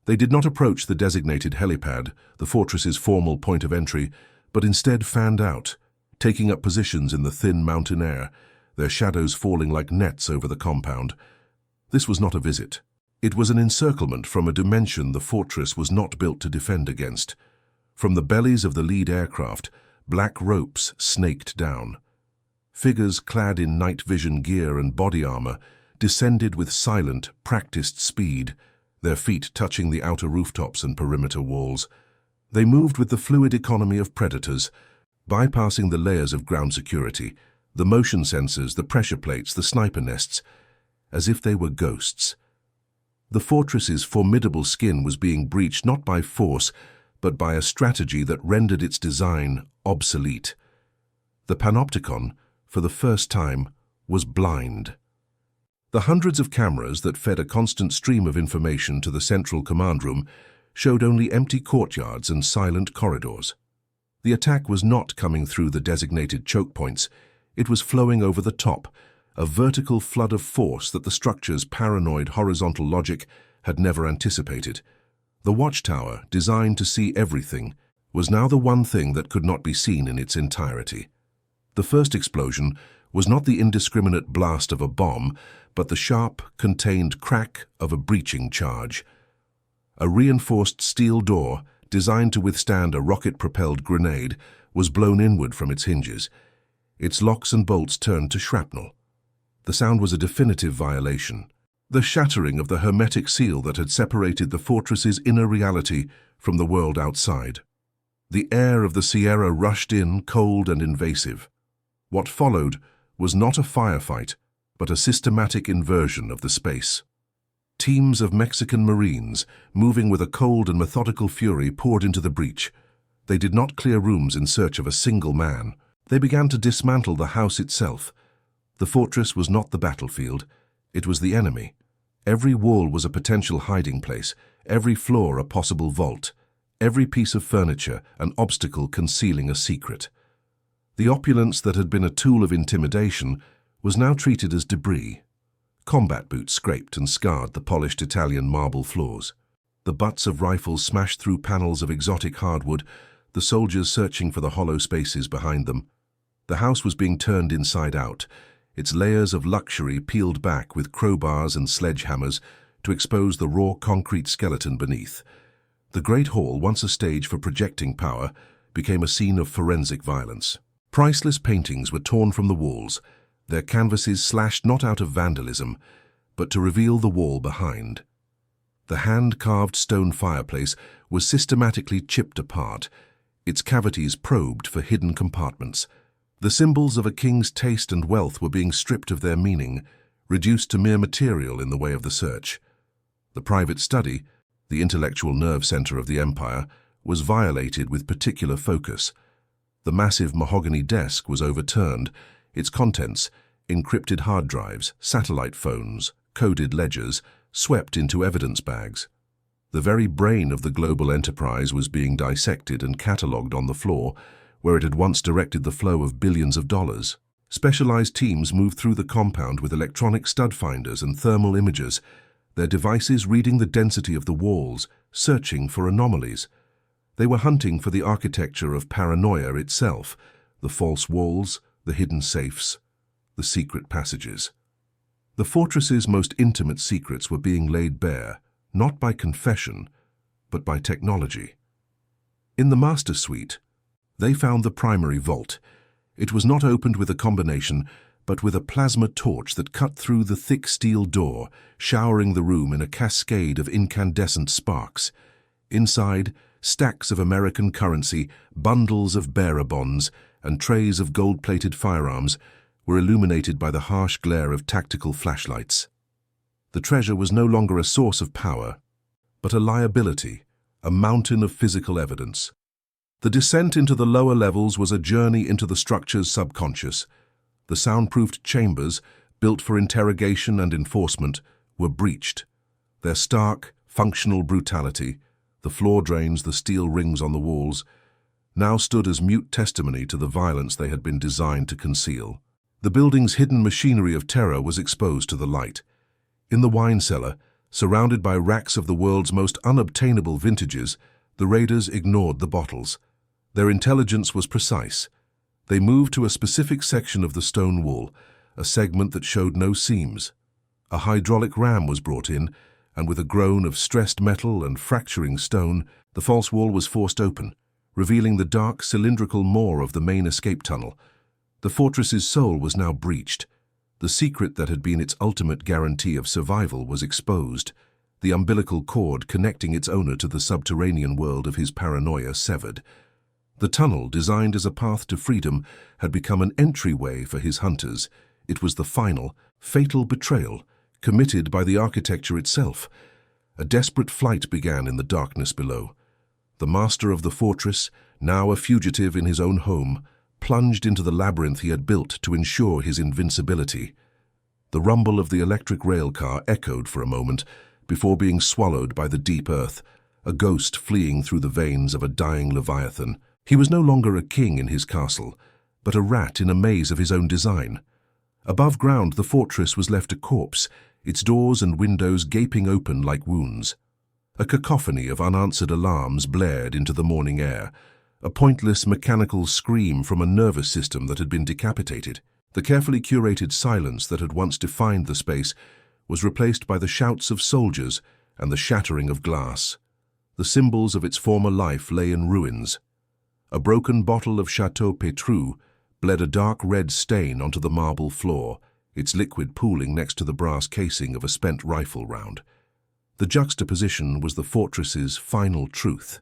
They did not approach the designated helipad, the fortress's formal point of entry, but instead fanned out, taking up positions in the thin mountain air, their shadows falling like nets over the compound. This was not a visit. It was an encirclement from a dimension the fortress was not built to defend against. From the bellies of the lead aircraft, black ropes snaked down. Figures clad in night vision gear and body armor descended with silent, practiced speed, their feet touching the outer rooftops and perimeter walls. They moved with the fluid economy of predators, bypassing the layers of ground security, the motion sensors, the pressure plates, the sniper nests, as if they were ghosts. The fortress's formidable skin was being breached not by force, but by a strategy that rendered its design obsolete. The panopticon, for the first time, was blind. The hundreds of cameras that fed a constant stream of information to the central command room showed only empty courtyards and silent corridors. The attack was not coming through the designated choke points. It was flowing over the top, a vertical flood of force that the structure's paranoid horizontal logic had never anticipated. The Watchtower, designed to see everything, was now the one thing that could not be seen in its entirety. The first explosion was not the indiscriminate blast of a bomb, but the sharp, contained crack of a breaching charge. A reinforced steel door, designed to withstand a rocket-propelled grenade, was blown inward from its hinges. Its locks and bolts turned to shrapnel. The sound was a definitive violation, the shattering of the hermetic seal that had separated the fortress's inner reality from the world outside. The air of the Sierra rushed in, cold and invasive. What followed was not a firefight, but a systematic inversion of the space. Teams of Mexican Marines, moving with a cold and methodical fury, poured into the breach. They did not clear rooms in search of a single man. They began to dismantle the house itself. The fortress was not the battlefield. It was the enemy. Every wall was a potential hiding place, every floor a possible vault, every piece of furniture an obstacle concealing a secret. The opulence that had been a tool of intimidation was now treated as debris. Combat boots scraped and scarred the polished Italian marble floors. The butts of rifles smashed through panels of exotic hardwood, the soldiers searching for the hollow spaces behind them. The house was being turned inside out, its layers of luxury peeled back with crowbars and sledgehammers to expose the raw concrete skeleton beneath. The great hall, once a stage for projecting power, became a scene of forensic violence. Priceless paintings were torn from the walls, their canvases slashed not out of vandalism, but to reveal the wall behind. The hand-carved stone fireplace was systematically chipped apart, its cavities probed for hidden compartments. The symbols of a king's taste and wealth were being stripped of their meaning, reduced to mere material in the way of the search. The private study, the intellectual nerve center of the empire, was violated with particular focus. The massive mahogany desk was overturned, its contents, encrypted hard drives, satellite phones, coded ledgers, swept into evidence bags. The very brain of the global enterprise was being dissected and catalogued on the floor, where it had once directed the flow of billions of dollars. Specialized teams moved through the compound with electronic stud finders and thermal imagers, their devices reading the density of the walls, searching for anomalies. They were hunting for the architecture of paranoia itself, the false walls, the hidden safes, the secret passages. The fortress's most intimate secrets were being laid bare, not by confession, but by technology. In the master suite, they found the primary vault. It was not opened with a combination, but with a plasma torch that cut through the thick steel door, showering the room in a cascade of incandescent sparks. Inside, stacks of American currency, bundles of bearer bonds, and trays of gold-plated firearms were illuminated by the harsh glare of tactical flashlights. The treasure was no longer a source of power, but a liability, a mountain of physical evidence. The descent into the lower levels was a journey into the structure's subconscious. The soundproofed chambers, built for interrogation and enforcement, were breached. Their stark, functional brutality, the floor drains, the steel rings on the walls, now stood as mute testimony to the violence they had been designed to conceal. The building's hidden machinery of terror was exposed to the light. In the wine cellar, surrounded by racks of the world's most unobtainable vintages, the raiders ignored the bottles. Their intelligence was precise. They moved to a specific section of the stone wall, a segment that showed no seams. A hydraulic ram was brought in, and with a groan of stressed metal and fracturing stone, the false wall was forced open, revealing the dark, cylindrical maw of the main escape tunnel. The fortress's soul was now breached. The secret that had been its ultimate guarantee of survival was exposed, the umbilical cord connecting its owner to the subterranean world of his paranoia severed. The tunnel, designed as a path to freedom, had become an entryway for his hunters. It was the final, fatal betrayal, committed by the architecture itself. A desperate flight began in the darkness below. The master of the fortress, now a fugitive in his own home, plunged into the labyrinth he had built to ensure his invincibility. The rumble of the electric rail car echoed for a moment before being swallowed by the deep earth, a ghost fleeing through the veins of a dying leviathan. He was no longer a king in his castle, but a rat in a maze of his own design. Above ground, the fortress was left a corpse, its doors and windows gaping open like wounds. A cacophony of unanswered alarms blared into the morning air, a pointless mechanical scream from a nervous system that had been decapitated. The carefully curated silence that had once defined the space was replaced by the shouts of soldiers and the shattering of glass. The symbols of its former life lay in ruins. A broken bottle of Chateau Petrus bled a dark red stain onto the marble floor, its liquid pooling next to the brass casing of a spent rifle round. The juxtaposition was the fortress's final truth.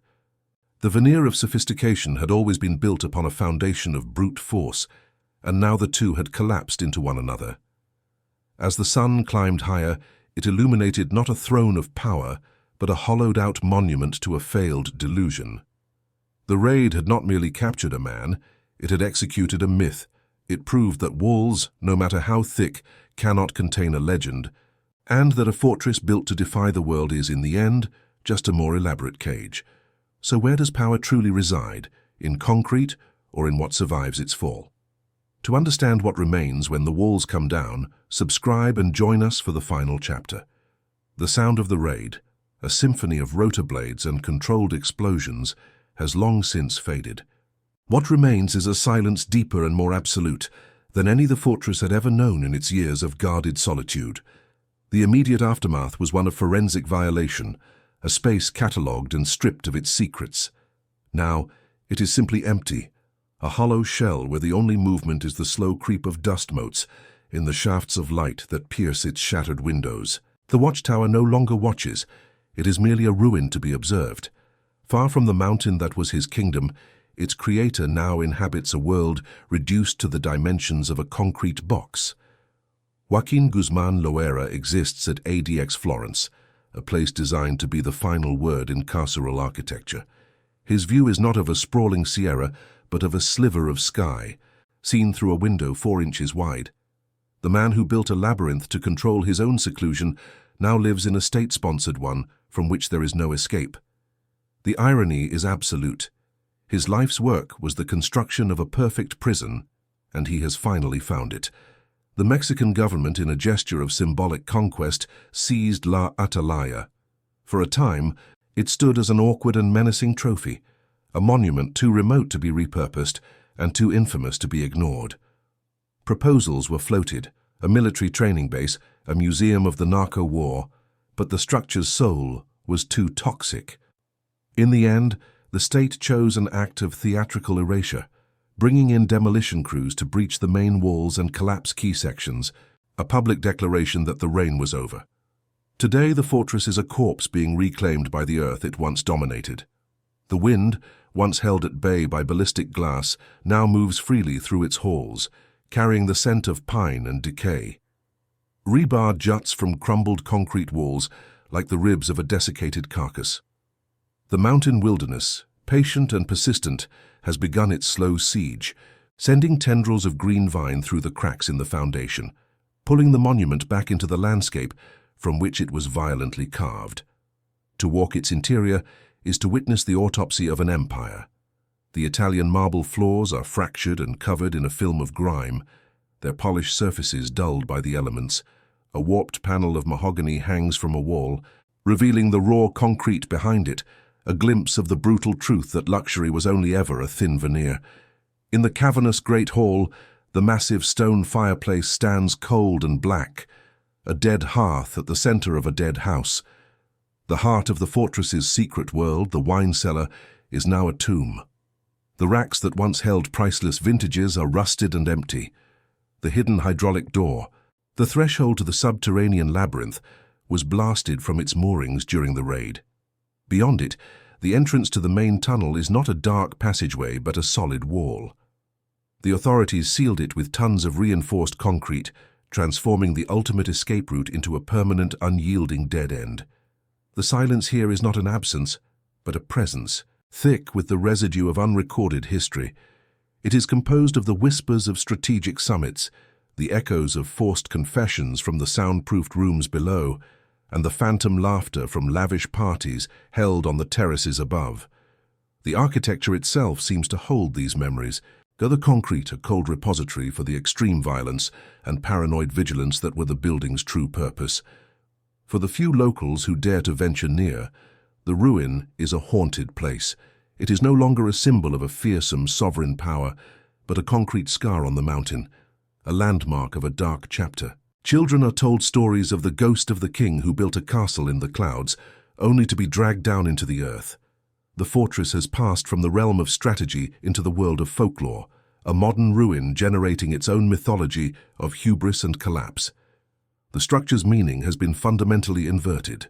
The veneer of sophistication had always been built upon a foundation of brute force, and now the two had collapsed into one another. As the sun climbed higher, it illuminated not a throne of power, but a hollowed-out monument to a failed delusion. The raid had not merely captured a man, it had executed a myth. It proved that walls, no matter how thick, cannot contain a legend, and that a fortress built to defy the world is, in the end, just a more elaborate cage. So where does power truly reside, in concrete or in what survives its fall? To understand what remains when the walls come down, subscribe and join us for the final chapter. The sound of the raid, a symphony of rotor blades and controlled explosions, has long since faded. What remains is a silence deeper and more absolute than any the fortress had ever known in its years of guarded solitude. The immediate aftermath was one of forensic violation, a space catalogued and stripped of its secrets. Now, it is simply empty, a hollow shell where the only movement is the slow creep of dust motes in the shafts of light that pierce its shattered windows. The Watchtower no longer watches, it is merely a ruin to be observed. Far from the mountain that was his kingdom, its creator now inhabits a world reduced to the dimensions of a concrete box. Joaquin Guzman Loera exists at ADX Florence, a place designed to be the final word in carceral architecture. His view is not of a sprawling sierra, but of a sliver of sky, seen through a window 4 inches wide. The man who built a labyrinth to control his own seclusion now lives in a state-sponsored one from which there is no escape. The irony is absolute. His life's work was the construction of a perfect prison, and he has finally found it. The Mexican government, in a gesture of symbolic conquest, seized La Atalaya. For a time, it stood as an awkward and menacing trophy, a monument too remote to be repurposed and too infamous to be ignored. Proposals were floated, a military training base, a museum of the narco war, but the structure's soul was too toxic. In the end, the state chose an act of theatrical erasure, bringing in demolition crews to breach the main walls and collapse key sections, a public declaration that the reign was over. Today, the fortress is a corpse being reclaimed by the earth it once dominated. The wind, once held at bay by ballistic glass, now moves freely through its halls, carrying the scent of pine and decay. Rebar juts from crumbled concrete walls like the ribs of a desiccated carcass. The mountain wilderness, patient and persistent, has begun its slow siege, sending tendrils of green vine through the cracks in the foundation, pulling the monument back into the landscape from which it was violently carved. To walk its interior is to witness the autopsy of an empire. The Italian marble floors are fractured and covered in a film of grime, their polished surfaces dulled by the elements. A warped panel of mahogany hangs from a wall, revealing the raw concrete behind it, a glimpse of the brutal truth that luxury was only ever a thin veneer. In the cavernous great hall, the massive stone fireplace stands cold and black, a dead hearth at the center of a dead house. The heart of the fortress's secret world, the wine cellar, is now a tomb. The racks that once held priceless vintages are rusted and empty. The hidden hydraulic door, the threshold to the subterranean labyrinth, was blasted from its moorings during the raid. Beyond it, the entrance to the main tunnel is not a dark passageway but a solid wall. The authorities sealed it with tons of reinforced concrete, transforming the ultimate escape route into a permanent, unyielding dead end. The silence here is not an absence, but a presence, thick with the residue of unrecorded history. It is composed of the whispers of strategic summits, the echoes of forced confessions from the soundproofed rooms below, and the phantom laughter from lavish parties held on the terraces above. The architecture itself seems to hold these memories, though the concrete a cold repository for the extreme violence and paranoid vigilance that were the building's true purpose. For the few locals who dare to venture near, the ruin is a haunted place. It is no longer a symbol of a fearsome sovereign power, but a concrete scar on the mountain, a landmark of a dark chapter. Children are told stories of the ghost of the king who built a castle in the clouds, only to be dragged down into the earth. The fortress has passed from the realm of strategy into the world of folklore, a modern ruin generating its own mythology of hubris and collapse. The structure's meaning has been fundamentally inverted.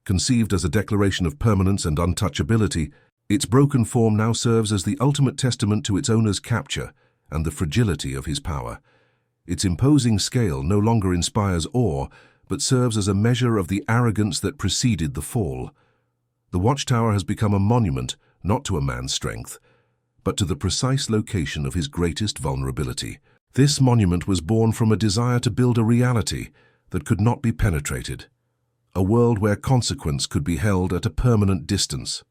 Conceived as a declaration of permanence and untouchability, its broken form now serves as the ultimate testament to its owner's capture and the fragility of his power. Its imposing scale no longer inspires awe, but serves as a measure of the arrogance that preceded the fall. The Watchtower has become a monument not to a man's strength, but to the precise location of his greatest vulnerability. This monument was born from a desire to build a reality that could not be penetrated, a world where consequence could be held at a permanent distance.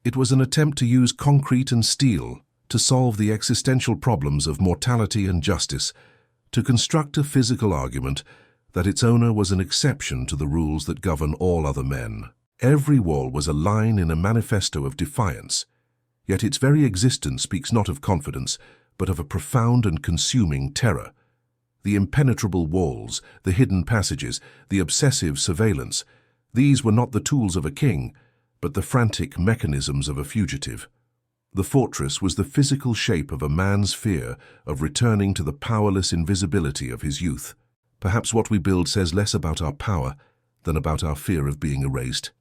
It was an attempt to use concrete and steel to solve the existential problems of mortality and justice, to construct a physical argument that its owner was an exception to the rules that govern all other men. Every wall was a line in a manifesto of defiance, yet its very existence speaks not of confidence, but of a profound and consuming terror. The impenetrable walls, the hidden passages, the obsessive surveillance, these were not the tools of a king, but the frantic mechanisms of a fugitive. The fortress was the physical shape of a man's fear of returning to the powerless invisibility of his youth. Perhaps what we build says less about our power than about our fear of being erased.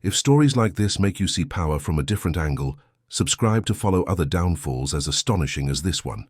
If stories like this make you see power from a different angle, subscribe to follow other downfalls as astonishing as this one.